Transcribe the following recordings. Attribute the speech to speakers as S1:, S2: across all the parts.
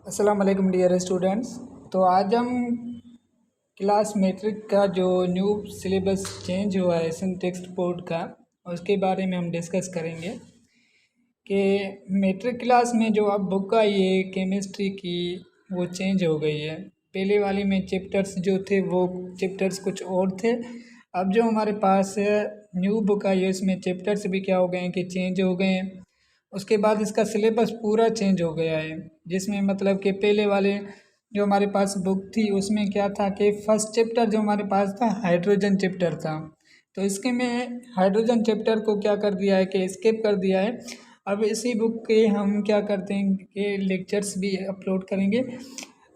S1: अस्सलाम वालेकुम dear students. तो आज हम क्लास मैट्रिक का जो न्यू सिलेबस चेंज हुआ है सन टेक्स्ट बोर्ड का, उसके बारे में हम डिस्कस करेंगे कि मैट्रिक क्लास में जो अब बुक आई है केमिस्ट्री की वो चेंज हो गई है। पहले वाली में चैप्टर्स जो थे वो चैप्टर्स कुछ और थे। अब जो हमारे पास न्यू बुक आई है उसमें चैप्टर्स भी क्या हो गए हैं कि चेंज हो गए हैं। उसके बाद इसका सिलेबस पूरा चेंज हो गया है, जिसमें मतलब कि पहले वाले जो हमारे पास बुक थी उसमें क्या था कि फर्स्ट चैप्टर जो हमारे पास था हाइड्रोजन चैप्टर था। तो इसके में हाइड्रोजन चैप्टर को क्या कर दिया है कि स्किप कर दिया है। अब इसी बुक के हम क्या करते हैं कि लेक्चर्स भी अपलोड करेंगे।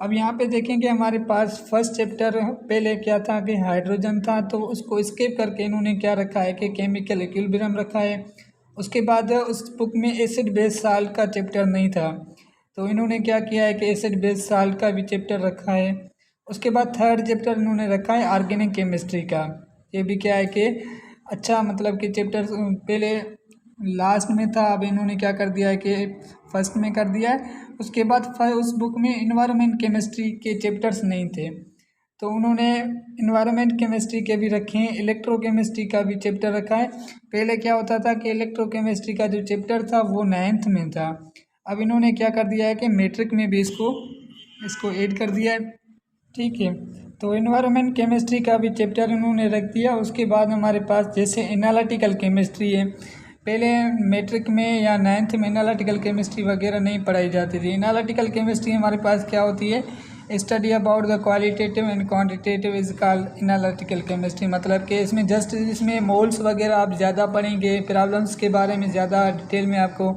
S1: अब यहाँ पे देखेंगे हमारे पास फर्स्ट चैप्टर पहले क्या था कि हाइड्रोजन था, तो उसको स्किप करके इन्होंने क्या रखा है कि केमिकल इक्विलिब्रियम रखा है। उसके बाद उस बुक में एसिड बेस साल्ट का चैप्टर नहीं था, तो इन्होंने क्या किया है कि एसिड बेस साल्ट का भी चैप्टर रखा है। उसके बाद थर्ड चैप्टर इन्होंने रखा है ऑर्गेनिक केमिस्ट्री का। ये भी क्या है कि अच्छा मतलब कि चैप्टर पहले लास्ट में था, अब इन्होंने क्या कर दिया है कि फर्स्ट में कर दिया है। उसके बाद उस बुक में इन्वायरमेंट केमिस्ट्री के चैप्टर्स नहीं थे, तो उन्होंने इन्वायरमेंट केमिस्ट्री के भी रखे हैं, इलेक्ट्रोकेमिस्ट्री का भी चैप्टर रखा है। पहले क्या होता था कि इलेक्ट्रोकेमिस्ट्री का जो चैप्टर था वो 9th में था, अब इन्होंने क्या कर दिया है कि मैट्रिक में भी इसको ऐड कर दिया है। ठीक है, तो इन्वायरमेंट केमिस्ट्री का भी चैप्टर इन्होंने रख दिया। उसके बाद हमारे पास जैसे एनालिटिकल केमिस्ट्री है, पहले मैट्रिक में या 9th में एनालिटिकल केमिस्ट्री वगैरह नहीं पढ़ाई जाती थी। एनालिटिकल केमिस्ट्री हमारे पास क्या होती है, study about the qualitative and quantitative is called analytical chemistry. मतलब कि इसमें मोल्स वगैरह आप ज़्यादा पढ़ेंगे, प्रॉब्लम्स के बारे में ज़्यादा डिटेल में आपको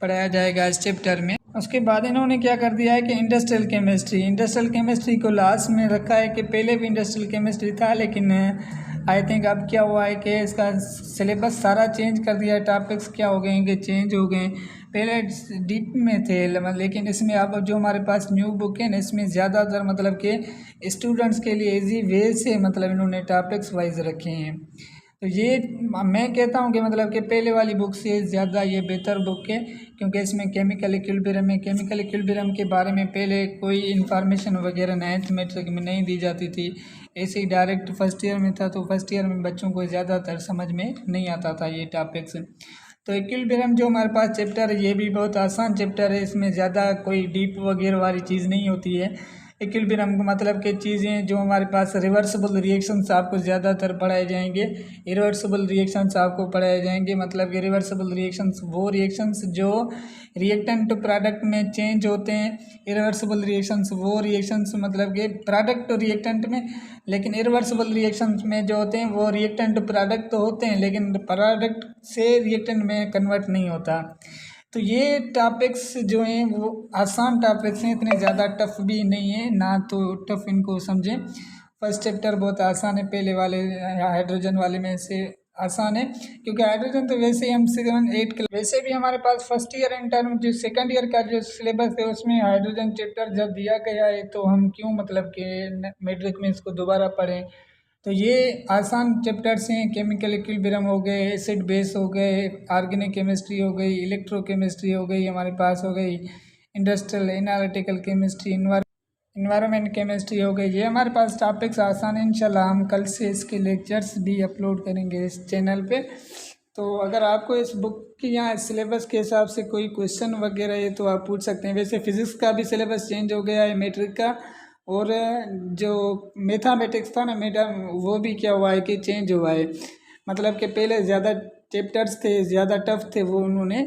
S1: पढ़ाया जाएगा इस चैप्टर में। उसके बाद इन्होंने क्या कर दिया है कि इंडस्ट्रियल केमिस्ट्री को लास्ट में रखा है कि पहले भी इंडस्ट्रियल केमिस्ट्री था, लेकिन आई थिंक अब क्या हुआ है कि इसका सिलेबस सारा चेंज कर दिया है। टॉपिक्स क्या हो गए हैं कि चेंज हो गए। पहले डीप में थे, लेकिन इसमें अब जो हमारे पास न्यू बुक है ना, इसमें ज़्यादातर मतलब कि स्टूडेंट्स के लिए इजी वे से मतलब इन्होंने टॉपिक्स वाइज रखे हैं। तो ये मैं कहता हूँ कि मतलब कि पहले वाली बुक से ज़्यादा ये बेहतर बुक है, क्योंकि इसमें केमिकल इक्विलिब्रियम है। केमिकल इक्विलिब्रियम के बारे में पहले कोई इन्फॉर्मेशन वगैरह 9th मैट्रिक में नहीं दी जाती थी, ऐसे ही डायरेक्ट फर्स्ट ईयर में था, तो फर्स्ट ईयर में बच्चों को ज़्यादातर समझ में नहीं आता था ये टॉपिक्स। तो इक्विलिब्रियम जो हमारे पास चैप्टर है ये भी बहुत आसान चैप्टर है, इसमें ज़्यादा कोई डीप वगैरह वाली चीज़ नहीं होती है। इक्विलिब्रियम को मतलब कि चीज़ें जो हमारे पास रिवर्सिबल रिएक्शंस आपको ज़्यादातर पढ़ाए जाएंगे, इरिवर्सिबल रिएक्शंस आपको पढ़ाए जाएंगे। मतलब कि रिवर्सिबल रिएक्शंस वो रिएक्शंस जो रिएक्टेंट टू प्रोडक्ट में चेंज होते हैं, इरिवर्सिबल रिएक्शंस वो रिएक्शंस मतलब कि प्रोडक्ट टू रिएक्टेंट में, लेकिन इरिवर्सिबल रिएक्शंस में जो होते हैं वो रिएक्टेंट टू प्रोडक्ट तो होते हैं, लेकिन प्रोडक्ट से रिएक्टेंट में कन्वर्ट नहीं होता। तो ये टॉपिक्स जो हैं वो आसान टॉपिक्स हैं, इतने ज़्यादा टफ भी नहीं है ना, तो टफ इनको समझें। फर्स्ट चैप्टर बहुत आसान है, पहले वाले हाइड्रोजन वाले में से आसान है, क्योंकि हाइड्रोजन तो वैसे ही हम 7-8 वैसे भी हमारे पास फर्स्ट ईयर इंटर जो सेकंड ईयर का जो सिलेबस है उसमें हाइड्रोजन चैप्टर जब दिया गया है, तो हम क्यों मतलब कि मैट्रिक में इसको दोबारा पढ़ें। तो ये आसान चैप्टर्स हैं, केमिकल इक्विलिब्रियम हो गए, एसिड बेस हो गए, ऑर्गेनिक केमिस्ट्री हो गई, इलेक्ट्रोकेमिस्ट्री हो गई, हमारे पास हो गई industrial analytical chemistry, environment chemistry हो गई। ये हमारे पास टॉपिक्स आसान है। इंशाल्लाह हम कल से इसके लेक्चर्स भी अपलोड करेंगे इस चैनल पे। तो अगर आपको इस बुक की या सिलेबस के हिसाब से कोई क्वेश्चन वगैरह है तो आप पूछ सकते हैं। वैसे फिज़िक्स का भी सिलेबस चेंज हो गया है मैट्रिक का, और जो मैथमेटिक्स था ना मैडम, वो भी क्या हुआ है कि चेंज हुआ है। मतलब कि पहले ज़्यादा चैप्टर्स थे, ज़्यादा टफ थे, वो उन्होंने